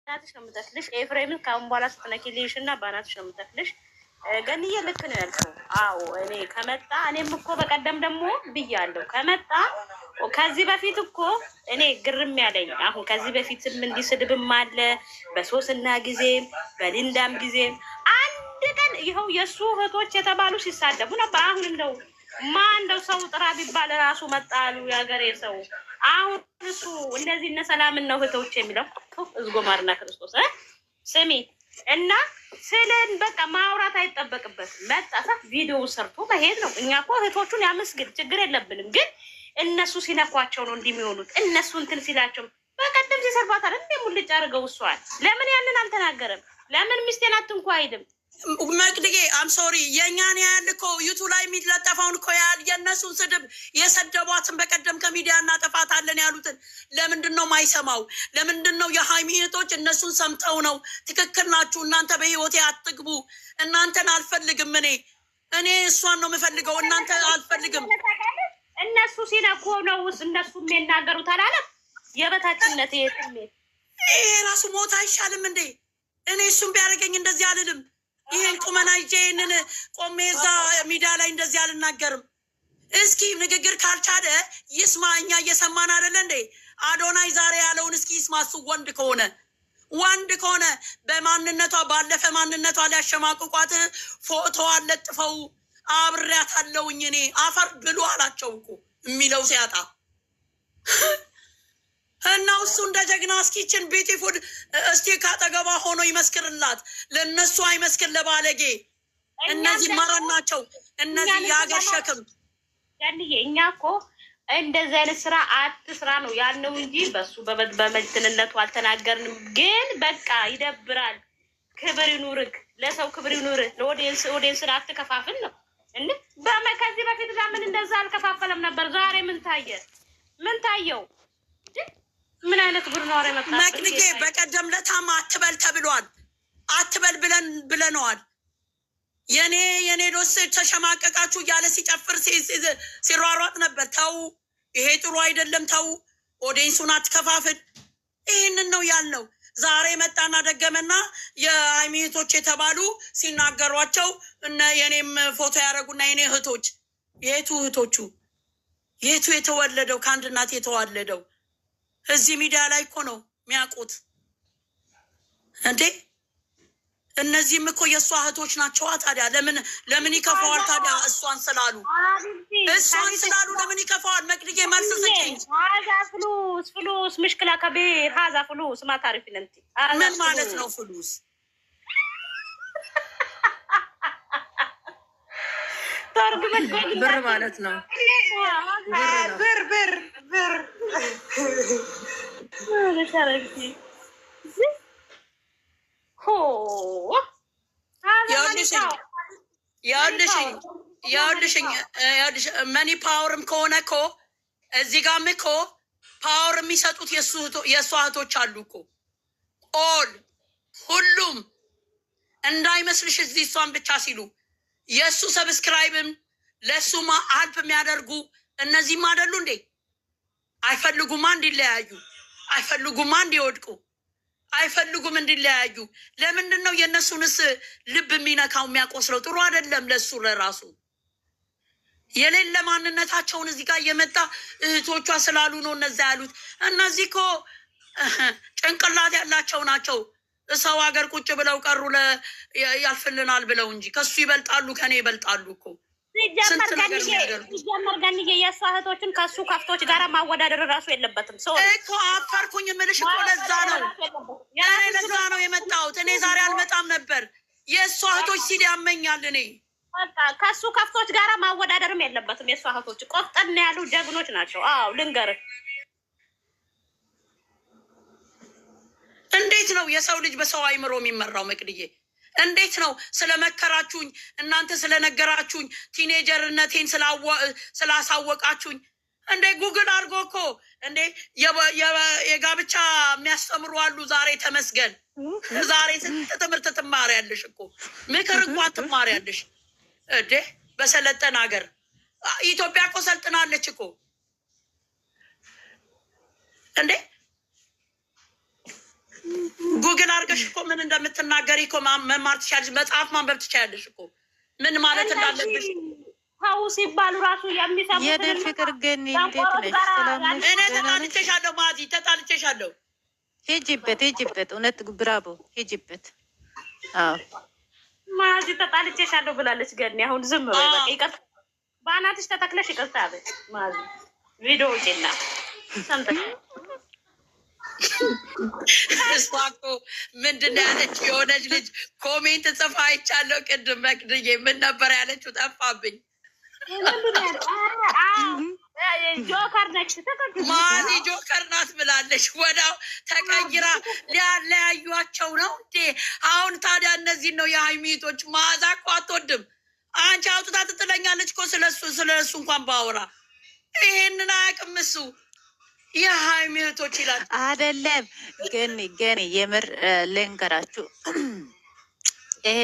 በአናትሽ ነው የምተክልሽ። ኤፍሬምን ከአሁን በኋላ ስትነኪልሽ እና በአናትሽ ነው የምተክልሽ። ገንዬ ልክ ነው ያልከው። አዎ እኔ ከመጣ እኔም እኮ በቀደም ደግሞ ብያለሁ። ከመጣ ከዚህ በፊት እኮ እኔ ግርም ያለኝ አሁን ከዚህ በፊትም እንዲህ ስድብም አለ በሶስና ጊዜም በሊንዳም ጊዜም አንድ ቀን ይኸው የእሱ እህቶች የተባሉ ሲሳደቡ ነበር። አሁን እንደው ማን እንደው ሰው ጥራ ቢባል ራሱ መጣሉ የሀገሬ ሰው። አሁን እሱ እንደዚህ እነ ሰላምን ነው እህቶች የሚለው እዝጎ ማርና ክርስቶስ ስሚ እና ስለን በቃ ማውራት አይጠበቅበትም። መጣሳ ቪዲዮ ሰርቶ መሄድ ነው። እኛ እኮ እህቶቹን ያመስግን ችግር የለብንም። ግን እነሱ ሲነኳቸው ነው እንዲህ የሚሆኑት። እነሱ እንትን ሲላቸው በቀደም ሲሰርባታል እንደ ሙልጭ አድርገው እሷል። ለምን ያንን አልተናገረም? ለምን ሚስቴን አትንኳ አይልም? መቅድጌ አም ሶሪ የእኛን ያህል እኮ ዩቱ ላይ የሚለጠፈውን እኮ ያህል የእነሱን ስድብ የሰደቧትን በቀደም ከሚዲያ እናጠፋታለን ያሉትን ለምንድን ነው ማይሰማው? ለምንድን ነው የሀይሚ እህቶች እነሱን ሰምተው ነው ትክክል ናችሁ እናንተ በህይወቴ አትግቡ፣ እናንተን አልፈልግም፣ እኔ እሷን ነው የምፈልገው፣ እናንተ አልፈልግም። እነሱ ሲነኩ ነው እነሱ የሚናገሩት አላለም? የበታችነት ስሜት ይሄ ራሱ ሞት አይሻልም እንዴ? እኔ እሱን ቢያደርገኝ እንደዚህ አልልም። ይሄን ቁመና ይዤ ይህንን ቆሜ እዛ ሚዲያ ላይ እንደዚህ አልናገርም። እስኪ ንግግር ካልቻለ ይስማ። እኛ እየሰማን አይደለ እንዴ? አዶናይ ዛሬ ያለውን እስኪ ይስማ። እሱ ወንድ ከሆነ በማንነቷ ባለፈ ማንነቷ ሊያሸማቅቋት ፎቶዋን ለጥፈው አብሬያት አለውኝ እኔ አፈር ብሎ አላቸው እኮ የሚለው ሲያጣ እና እሱ እንደ ጀግና እስኪችን ቢዩቲፉል እስቲ ካጠገቧ ሆኖ ይመስክርላት። ለእነሱ አይመስክር ለባለጌ። እነዚህ ማራን ናቸው። እነዚህ የሀገር ሸክም ያንዬ። እኛ እኮ እንደዚህ አይነት ስራ አትስራ ነው ያልነው እንጂ በሱ በመልትንነቱ አልተናገርንም። ግን በቃ ይደብራል። ክብር ይኑርክ፣ ለሰው ክብር ይኑርህ። ለኦዲየንስን አትከፋፍል ነው እንዴ? ከዚህ በፊት ለምን እንደዛ አልከፋፈለም ነበር? ዛሬ ምን ታየው? ምን አይነት ጉድ ነው አረ መጣ መቅድጌ። በቀደም ለታማ አትበል ተብሏል። አትበል ብለነዋል። የኔ ዶስ ተሸማቀቃችሁ እያለ ሲጨፍር ሲሯሯጥ ነበር። ተው፣ ይሄ ጥሩ አይደለም። ተው፣ ኦዲየንሱን አትከፋፍል። ይህንን ነው ያልነው። ዛሬ መጣና ደገመና የሀይሚ እህቶች የተባሉ ሲናገሯቸው የኔም ፎቶ ያደረጉና የኔ እህቶች የቱ እህቶቹ የቱ የተወለደው ከአንድ እናት የተዋለደው እዚህ ሚዲያ ላይ እኮ ነው የሚያውቁት እንዴ? እነዚህም እኮ የእሷ እህቶች ናቸዋ። ታዲያ ለምን ይከፋዋል? ታዲያ እሷን ስላሉ ለምን ይከፋዋል? መቅድጌ መልስ ስጭኝ። ፍሉስ ምሽክላ ከቤር ሀዛ ፍሉስ ማታሪፍ ነንቲ ምን ማለት ነው? ፍሉስ ብር ማለት ነው። ብር ያልሽኝ መኒ ፓወርም ከሆነ እኮ እዚህ ጋርም እኮ ፓወር የሚሰጡት የእሷ እህቶች አሉ እኮ ሁሉም እንዳይመስልሽ እዚህ እሷን ብቻ ሲሉ የእሱ ሰብስክራይብም ለእሱማ አልፕ የሚያደርጉ እነዚህም አይደሉ እንዴ? አይፈልጉማ እንዲለያዩ፣ አይፈልጉማ እንዲወድቁ፣ አይፈልጉም እንዲለያዩ። ለምንድን ነው የእነሱንስ ልብ የሚነካው የሚያቆስለው? ጥሩ አይደለም ለሱ ለራሱ የሌለ ማንነታቸውን እዚህ ጋር እየመጣ እህቶቿ ስላሉ ነው እነዛ ያሉት። እነዚህ እኮ ጭንቅላት ያላቸው ናቸው። ሰው ሀገር ቁጭ ብለው ቀሩ ያልፍልናል ብለው እንጂ ከሱ ይበልጣሉ፣ ከኔ ይበልጣሉ እኮ። ሲጀመር ገንዬ የእሷ እህቶችን ከሱ ከፍቶች ጋር ማወዳደር እራሱ የለበትም እኮ። አፈርኩኝ የምልሽ እኮ ለዛ ነው የመጣሁት። እኔ ዛሬ አልመጣም ነበር። የእሷ እህቶች ሲል ያመኛል። እኔ በቃ ከሱ ከፍቶች ጋር ማወዳደርም የለበትም። የእሷ እህቶች ቆፍጠን ያሉ ጀግኖች ናቸው። አዎ ልንገርህ። እንዴት ነው የሰው ልጅ በሰው አይምሮ የሚመራው? መቅድዬ እንዴት ነው ስለመከራችሁኝ እናንተ ስለነገራችሁኝ ቲኔጀርነቴን ስላሳወቃችሁኝ እንዴ ጉግል አድርጎ እኮ እንዴ የጋብቻ የሚያስተምሩ አሉ። ዛሬ ተመስገን። ዛሬ ስንት ትምህርት ትማሪያለሽ እኮ ምክር እንኳን ትማሪያለሽ እንዴ በሰለጠን ሀገር። ኢትዮጵያ እኮ ሰልጥናለች እኮ እንዴ። ጉግል አድርገሽ እኮ ምን እንደምትናገሪ እኮ መማር ትችያለሽ። መጽሐፍ ማንበብ ትችያለሽ እኮ ምን ማለት እንዳለብሽ። ተው ሲባሉ ራሱ የሚሰሙት የደር ፍቅር ግን እንዴት ነሽ? ሰላም ነሽ? እኔ ተጣልቼሻለሁ ማዚ፣ ተጣልቼሻለሁ። ሂጂበት ሂጂበት፣ እውነት ብራቦ፣ ሂጂበት። አዎ ማዚ ተጣልቼሻለሁ ብላለች ገኒ። አሁን ዝም በይ በቃ። ይቅርታ በአናትሽ ተተክለሽ ይቅርታ በይ ማዚ። ቪዲዮ ውጪና ሰምተሽ እሷ እኮ ምንድን ነው ያለችው? የሆነች ልጅ ኮሜንት ጽፋ አይቻለሁ ቅድም። መቅድዬ ምን ነበር ያለችው? ጠፋብኝ። ጆከር ነች ማዚ ጆከር ናት ብላለች። ወዳው ተቀይራ ሊያለያዩቸው ነው እንዴ? አሁን ታዲያ እነዚህን ነው የሀይሚቶች። ማዛ እኮ አትወድም። አንቺ አውጥታ ትጥለኛለች እኮ ስለሱ እንኳን ባወራ ይሄንን አያውቅም እሱ። የሀይሚቶች ይላል አይደለም። ግን የምር ልንገራችሁ ይሄ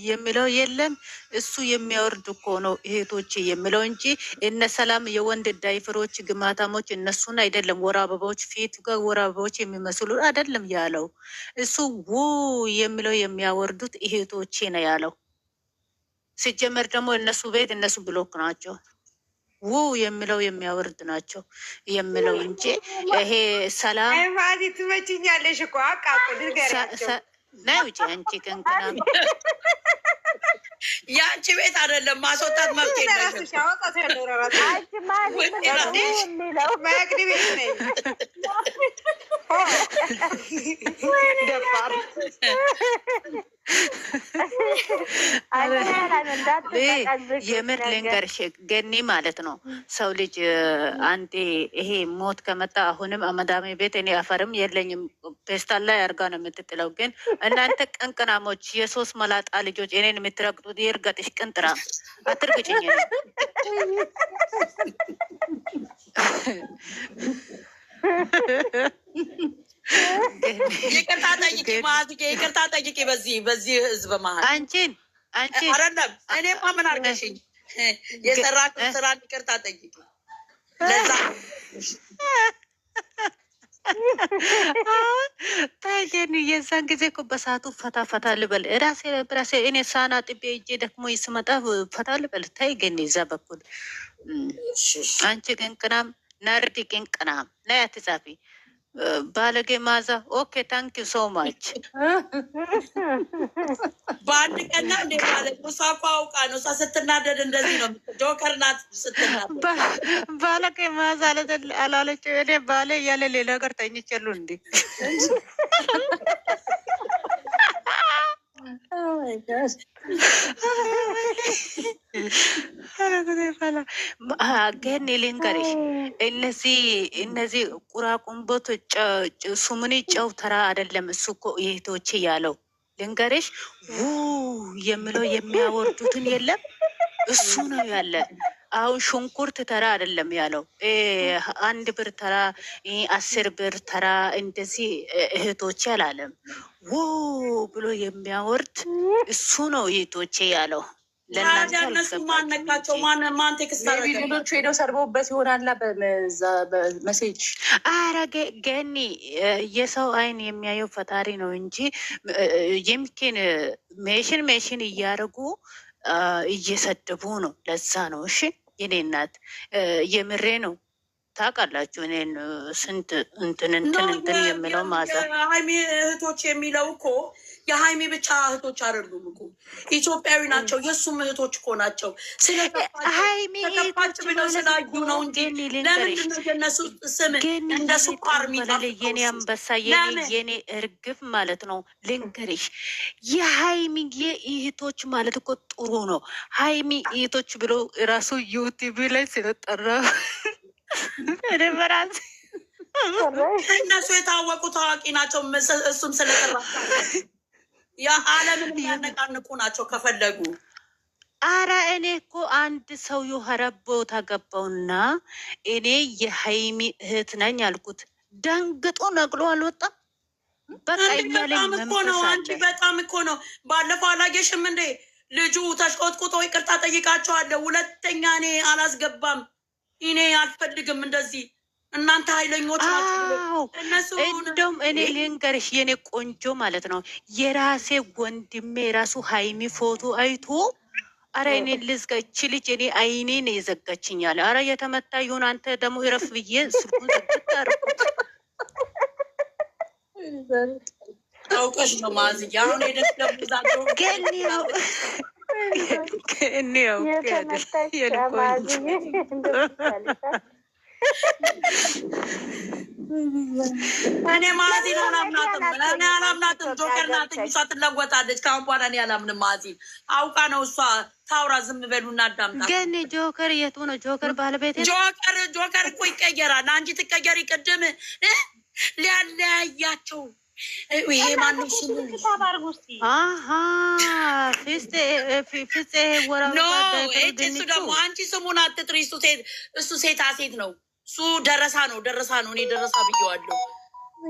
የሚለው የለም እሱ የሚያወርድ እኮ ነው እህቶች የሚለው እንጂ እነ ሰላም የወንድ ዳይፈሮች ግማታሞች እነሱን አይደለም። ወር አበባዎች ፊት ጋር ወር አበባዎች የሚመስሉ አይደለም ያለው እሱ የሚለው የሚያወርዱት እህቶቼ ነው ያለው። ሲጀመር ደግሞ እነሱ ቤት እነሱ ብሎክ ናቸው። የሚለው የሚያወርድ ናቸው የሚለው እንጂ ይሄ ሰላም ማዚ ትመችኛለሽ እኮ አቃቁ ድርገራቸው ናይ ውጭ አንቺ ቅንቅና የአንቺ ቤት አይደለም ማስወጣት መብት የለሽም። መቅድ ቤት ነኝ ደፋር የምር ልንገርሽ ገኒ ማለት ነው። ሰው ልጅ አንዴ ይሄ ሞት ከመጣ አሁንም አመዳሜ ቤት እኔ አፈርም የለኝም ፔስታል ላይ አርጋ ነው የምትጥለው። ግን እናንተ ቅንቅናሞች የሶስት መላጣ ልጆች እኔን የምትረግጡት ይርገጥሽ። ቅንጥራ አትርግጭኝ። ይቅርታ ጠይቂ ማዝጌ፣ ይቅርታ ጠይቂ በዚህ ህዝብ መሀል አንቺን አይደለም። እኔማ ምን አድርገሽኝ የሰራችሁ ስራ ይቅርታ ጠይቂ። ለዛ ታይገን የዛን ጊዜ እኮ በሰዓቱ ፈታ ልበል ራሴ እኔ ሳና ጥቤ እጄ ደግሞ ይስመጣ ፈታ ልበል። ታይገን ይዛ በኩል አንቺ ቅንቅናም ናርዲ ቅንቅናም ናይ አትጻፊ ባለጌ ማዛ። ኦኬ ታንክ ዩ ሶ ማች። በአንድ ቀና እንዴ ማለት እሷ እኮ አውቃ ነው። እሷ ስትናደድ እንደዚህ ነው። ጆከር ናት ስትናደድ። ባለጌ ማዛ አላለች። እኔ ባለ እያለ ሌላ ጋር ተኝቻሉ እንዴ? ግን ልንገርሽ እነዚህ ቁራቁንቦት ሱምኒ ጨው ተራ አይደለም። እሱ እኮ እህቶቼ ያለው ልንገርሽ የሚለው የሚያወርዱትን የለም እሱ ነው ያለ። አሁን ሽንኩርት ተራ አይደለም ያለው 1 ብር ተራ 10 ብር ተራ እንደዚህ እህቶቼ አላለም። ብሎ የሚያወርድ እሱ ነው እህቶቼ ያለው። ለእነሱ ማነካቸው? ማን ቴክስት አደረገ? ሌሎቹ ሄደው ሰርበውበት ይሆናላ በመሴጅ። አረ ገኒ የሰው አይን የሚያየው ፈጣሪ ነው እንጂ የሚኬን ሜሽን እያደረጉ እየሰደቡ ነው። ለዛ ነው። እሺ የኔ እናት የምሬ ነው። ታውቃላችሁ እኔን ስንት እንትን የሚለው ማዛ ሀይሚ እህቶች የሚለው እኮ የሀይሚ ብቻ እህቶች አይደሉም እኮ ኢትዮጵያዊ ናቸው። የእሱም እህቶች እኮ ናቸው። ስለተፋች ብለው ስላዩ ነው እንጂ ለምንድን ነው የነሱ ስም እንደ ስኳር የሚጣፍጠው? የኔ አንበሳ የኔ እርግፍ ማለት ነው። ልንገርሽ የሀይሚ እህቶች ማለት እኮ ጥሩ ነው። ሀይሚ እህቶች ብሎ ራሱ ዩቲቪ ላይ ስለጠራ በራስ እነሱ የታወቁ ታዋቂ ናቸው። እሱም ስለጠራ የዓለምን የሚያነቃንቁ ናቸው ከፈለጉ። አረ እኔ እኮ አንድ ሰው የሀረብ ቦታ ገባውና እኔ የሀይሚ እህት ነኝ አልኩት። ደንግጦ ነቅሎ አልወጣም። በቃ በጣም እኮ ነው አንቺ፣ በጣም እኮ ነው። ባለፈው አላየሽም እንዴ? ልጁ ተሽቆጥቁጦ ይቅርታ ጠይቃቸዋለሁ፣ ሁለተኛ እኔ አላስገባም፣ እኔ አልፈልግም እንደዚህ እናንተ ኃይለኞች ናችሁ። እነሱ እንደውም እኔ ልንገርሽ የኔ ቆንጆ ማለት ነው የራሴ ወንድሜ ራሱ ሀይሚ ፎቶ አይቶ አረ እኔ ልዝጋች ልጅ እኔ አይኔን የዘጋችኛል። አረ የተመታ ይሁን አንተ ደግሞ ይረፍ ብዬ ስልኩን ዘግት አርኩት። አውቀሽ ነው ማዝያ አሁን ሄደሽ ገብዛቸው ግን ያው እኔ ማዚን አላምናትም። እኔ አላምናትም። ጆከር ናት እሷ ትለወጣለች። ከአሁን በኋላ እኔ አላምንም። ማዚን አውቃ ነው እሷ ታውራ። ዝም በሉና አዳምጣ። ግን ጆከር የቱ ነው? ጆከር ባለቤት ጆከር እኮ ይቀየራል። አንቺ ትቀየሪ። ቅድም ሊያለያያቸው ይሄ ማነው ስሙ? ፍፄ ወራው እሱ ደግሞ አንቺ ስሙን አትጥሪ። እሱ ሴታ ሴት ነው። እሱ ደረሳ ነው። እኔ ደረሳ ብዬዋለሁ።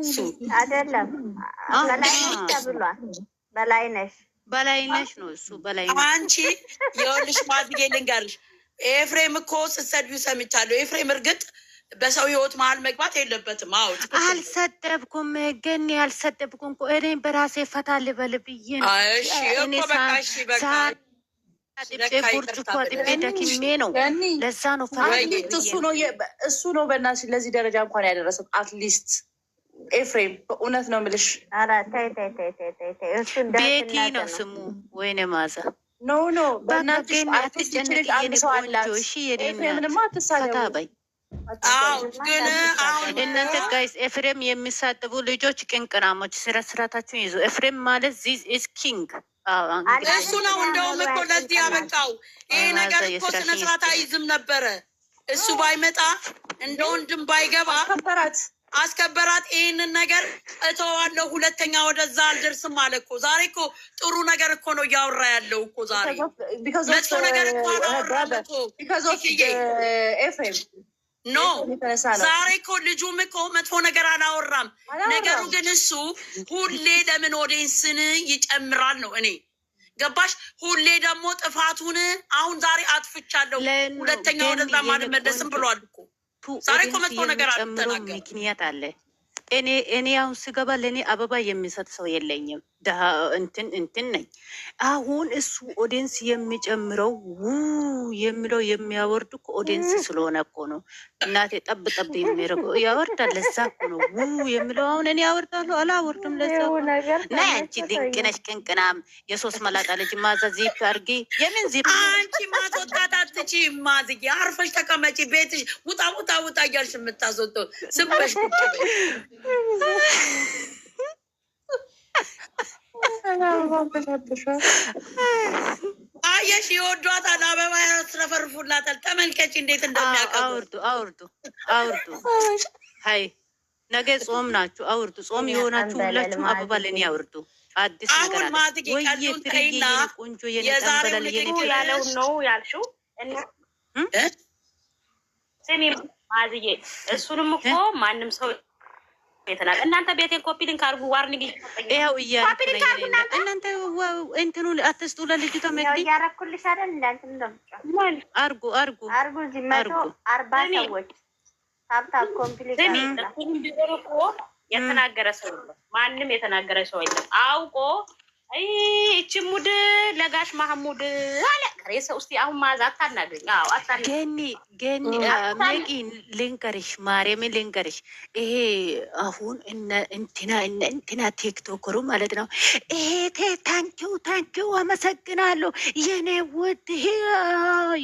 እሱ አይደለም በላይነሽ ተብሏል። በላይነሽ ነው እሱ በላይነሽ። አንቺ የወልሽ ማዝጌ ልንገርሽ፣ ኤፍሬም እኮ ስትሰድቢው ሰምቻለሁ። ኤፍሬም እርግጥ በሰው ህይወት መሀል መግባት የለበትም። አዎ አልሰደብኩም፣ ግን ያልሰደብኩም እኮ እኔ በራሴ ፈታ ልበል ብዬ ነው። ብርጭቆ አጥቤ ደክሜ ነው። ለዛ ነው እሱ ነው በእናትሽ ለዚህ ደረጃ እንኳን ያደረሰው። አትሊስት ኤፍሬም በእውነት ነው የምልሽ። ቤቲ ነው ስሙ። ወይኔ ማዛ ኖ በእናትሽ አትጨነቂ። አንድ ሰው አላት። ኤፍሬምንማ አትሳደቡ። ግን እናንተ ጋይስ ኤፍሬም የሚሳደቡ ልጆች ቅንቅናሞች ስርዓታችሁን ይዙ። ኤፍሬም ማለት ዚስ ኢዝ ኪንግ እሱ ነው። እንደውም እኮ ለዚህ ያበቃው ይሄ ነገር እኮ ስነስርዓት አይዝም ነበረ። እሱ ባይመጣ እንደ ወንድም ባይገባ አስከበራት። ይህንን ነገር እተዋለሁ፣ ሁለተኛ ወደዛ አልደርስም አለ እኮ። ዛሬ እኮ ጥሩ ነገር እኮ ነው እያወራ ያለው እኮ። ዛሬ መጥፎ ነገር እኮ አላወራም እኮ ኤፍሬም ኖ ዛሬ እኮ ልጁም እኮ መጥፎ ነገር አላወራም። ነገሩ ግን እሱ ሁሌ ለምን ኦዲየንስን ይጨምራል ነው። እኔ ገባሽ? ሁሌ ደግሞ ጥፋቱን አሁን ዛሬ አጥፍቻለሁ ሁለተኛ ወደዛ አልመለስም ብሏል እኮ። ዛሬ እኮ መጥፎ ነገር አልተናገረም። ምክንያት አለ። እኔ አሁን ስገባ ለእኔ አበባ የሚሰጥ ሰው የለኝም። እንትን ነኝ። አሁን እሱ ኦዲየንስ የሚጨምረው የሚለው የሚያወርድ እኮ ኦዲየንስ ስለሆነ እኮ ነው። እናቴ ጠብ የሚያደርገው ያወርዳል። ለዛ እኮ ነው የሚለው። አሁን እኔ ያወርዳለሁ አላወርድም። ለዛ እና አንቺ ድንቅ ነሽ ቅንቅናም የሶስት መላጣ ልጅ ማዛ ዚፕ አድርጊ። የምን ዚፕ አንቺ ማስወጣት አትችይም። ማዝጌ አርፈሽ ተቀመጪ ቤትሽ። ውጣ እያልሽ የምታስወጣው ስበሽ ቁጭ በይ። አየሽ ይወዷታል። አበባ ያስረፈርፉላታል። ተመልከች እንዴት እንደሚያቀርቡ። አውርዱ። ሀይ ነገ ጾም ናችሁ። አውርዱ። ጾም የሆናችሁ ሁላችሁም አበባ ለእኔ አውርዱ። አዲስ ነገር አለ ወይ? የፍሬዬ ቆንጆ የነጠንበላል ያለው ነው ያልሽው። ስሚ ማዝዬ፣ እሱንም እኮ ማንም ሰው የተናቀ እናንተ ቤቴን ኮፒ ሊንክ አርጉ። ዋርኒንግ ይኸው እናንተ እንትኑ አትስጡ ለልጅቷ መግዲ ያረኩልሽ አይደል? እንዳንተ አርጉ እዚህ 140 ሰዎች ታብታብ ኮምፕሊት እኮ የተናገረ ሰው ነው። ማንም የተናገረ ሰው የለም። አውቆ እቺ ሙድ ለጋሽ ማህሙድ አለ ከሬሰው እስቲ አሁን ማዛ አታናግሪኝ። ገኒ ሜጊ ልንገርሽ፣ ማርያምን ልንገርሽ፣ ይሄ አሁን እንትና ቲክቶከሩ ማለት ነው። ይሄ ታንኪው አመሰግናለሁ የኔ ውድ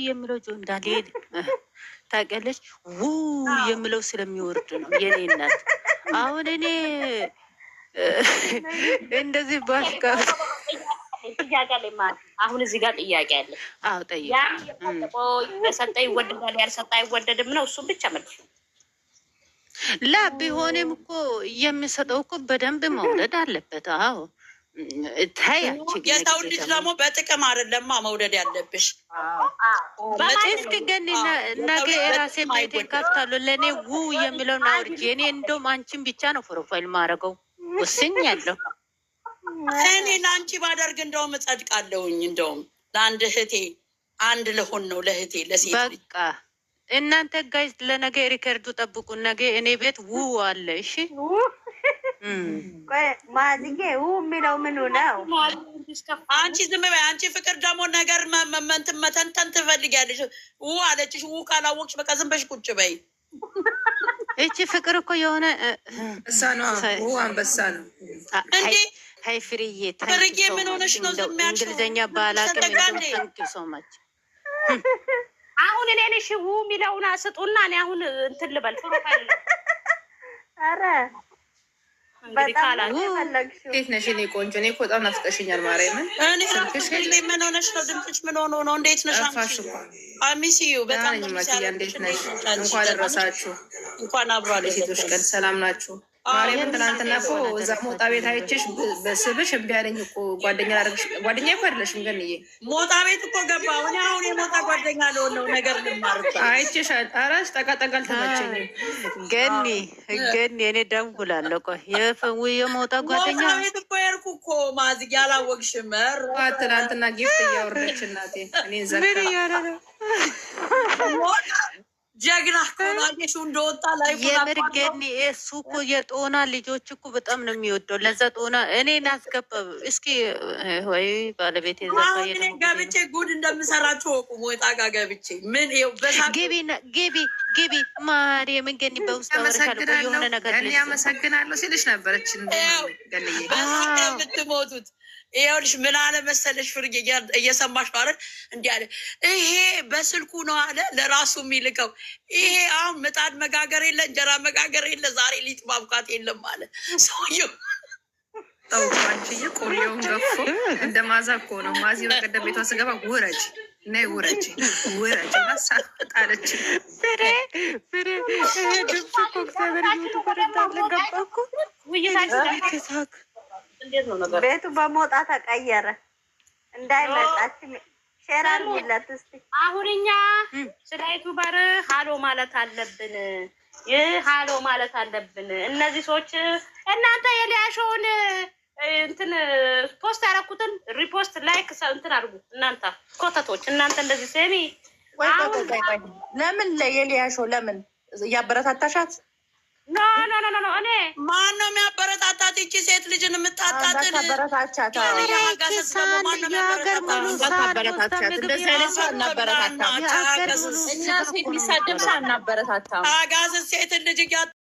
የሚለው ጆ እንዳለ ታውቂያለሽ። የሚለው ስለሚወርድ ነው የኔ እናት። አሁን እኔ እንደዚህ ባልካ ጥያቄ አለ ማለት አሁን እዚህ ጋር ጥያቄ አለ። አዎ ጠይቅ። የሰጠ ይወደዳል ያልሰጠ አይወደድም ነው። እሱም ብቻ መልስ ላ ቢሆንም እኮ የሚሰጠው እኮ በደንብ መውደድ አለበት። አዎ የሰው ልጅ ደግሞ በጥቅም አይደለማ መውደድ ያለብሽ። እስኪ ግን ነገ የራሴ ቤቴን ከፍታለሁ። ለእኔ የሚለውን አውርጄ እኔ እንደውም አንቺን ብቻ ነው ፕሮፋይል ማድረገው ወስኛለሁ። እኔ ለአንቺ ባደርግ እንደውም እጸድቃለሁኝ። እንደውም ለአንድ እህቴ አንድ ለሆን ነው ለእህቴ ለሴት በቃ እናንተ ጋይስ ለነገ ሪከርዱ ጠብቁ። ነገ እኔ ቤት ው አለ። እሺ ማዝጌ የሚለው ምኑ ነው? አንቺ ዝም በይ። አንቺ ፍቅር ደግሞ ነገር መተንተን ትፈልጊያለሽ። አለችሽ። ካላወቅሽ በቃ ዝም በሽ ቁጭ በይ። እቺ ፍቅር እኮ የሆነ እሳ ነው አንበሳ ነው እንዴ? ሀይ ፍርዬ ፍርዬ ምን ሆነሽ ነው ዝም ያልሽው? እንግሊዝኛ ባላቅም ታንኪ ሶ ማች። አሁን እኔ ነሽ የሚለውን ስጡና እኔ አሁን እንትን ልበል ፕሮፋይል ኧረ በጣም ፈለግሽው። እንዴት ነሽ እኔ ቆንጆ? እኔ እኮ በጣም ናፍቀሽኛል ማርያምን። እኔ ምን ሆነሽ ነው? ድምፅሽ ምን ሆኖ ነው? እንዴት ነሽ? አሚሲዩ በጣም ማኪያ እንዴት ነሽ? እንኳን ደረሳችሁ። እንኳን አብሮ አለ ሴቶች ቀን ሰላም ናችሁ? ማርያምን ትናንትና እኮ እዛ ሞጣ ቤት አይቼሽ በስብሽ እምቢ አለኝ እኮ። ጓደኛ ላደርግሽ ጓደኛ እኮ አይደለሽም ገንዬ። ሞጣ ቤት እኮ ገባሁ እኔ። አሁን የሞጣ ጓደኛ ለሆነው ነገር ልማርበት አይቼሽ አራሽ ጠቃጠቃ አልተመቸኝም። ገኒ እኔ ደውላለሁ። ቆይ የሞጣ ጓደኛ ሞጣ ቤት እኮ የሄድኩ እኮ ማዝጊ አላወቅሽም? ትናንትና ጊፍት እያወረደች እናቴ እኔን ዘጋ ጀግና ኮላጌሹ እንደወጣ ላይ የምር ገኒ እሱ እኮ የጦና ልጆች እኮ በጣም ነው የሚወደው። ለዛ ጦና እኔን አስገባ እስኪ ወይ ባለቤት እኔ ገብቼ ጉድ እንደምሰራችሁ ወቁ። ሞጣ ጋር ገብቼ ምን ይኸው ግቢ ማርያምን ገኒ በውስጥ አወራሻለሁ። የሆነ ነገር እኔ አመሰግናለሁ ሲልሽ ነበረች ገኒዬ። የምትሞቱት ይኸውልሽ ምን አለ መሰለሽ ፍርጌ እየሰማሽ ነው አይደል? እንዲህ አለ። ይሄ በስልኩ ነው አለ ለራሱ የሚልከው። ይሄ አሁን ምጣድ መጋገር የለ እንጀራ መጋገር የለ ዛሬ ሊጥ ማብቃት የለም አለ ሰውየው። ጠውቋንችዬ ቆሌውን ገፎ እንደ ማዛ እኮ ነው። ማዚ በቀደም ቤቷ ስገባ ውረጅ ነይ ውረጅ ናሳጣለች። ፍሬ ድምፅ እኮ እግዚአብሔር ዩቱበር እንዳለገባ እኮ ውይይት ቤቱ በሞጣ ተቀየረ። እንዳይመጣች ሼር አድርጊለት እስኪ። አሁን እኛ ስለ ዩቱበር ሀሎ ማለት አለብን። ሀሎ ማለት አለብን። እነዚህ ሰዎች እናንተ የሊያሾውን እንትን ፖስት ያደረኩትን ሪፖስት ላይክ እንትን አድርጉ። እናንተ ኮተቶች እናንተ እንደዚህ ሰሚ ለምን የሊያሾ ለምን እያበረታታሻት? ኖ እኔ ማን ነው የሚያበረታታት? ይቺ ሴት ልጅን የምታጣጥል አበረታቻት። እኛ ሴት ሊሳደብ ሳናበረታታ አጋዘን ሴትን ልጅ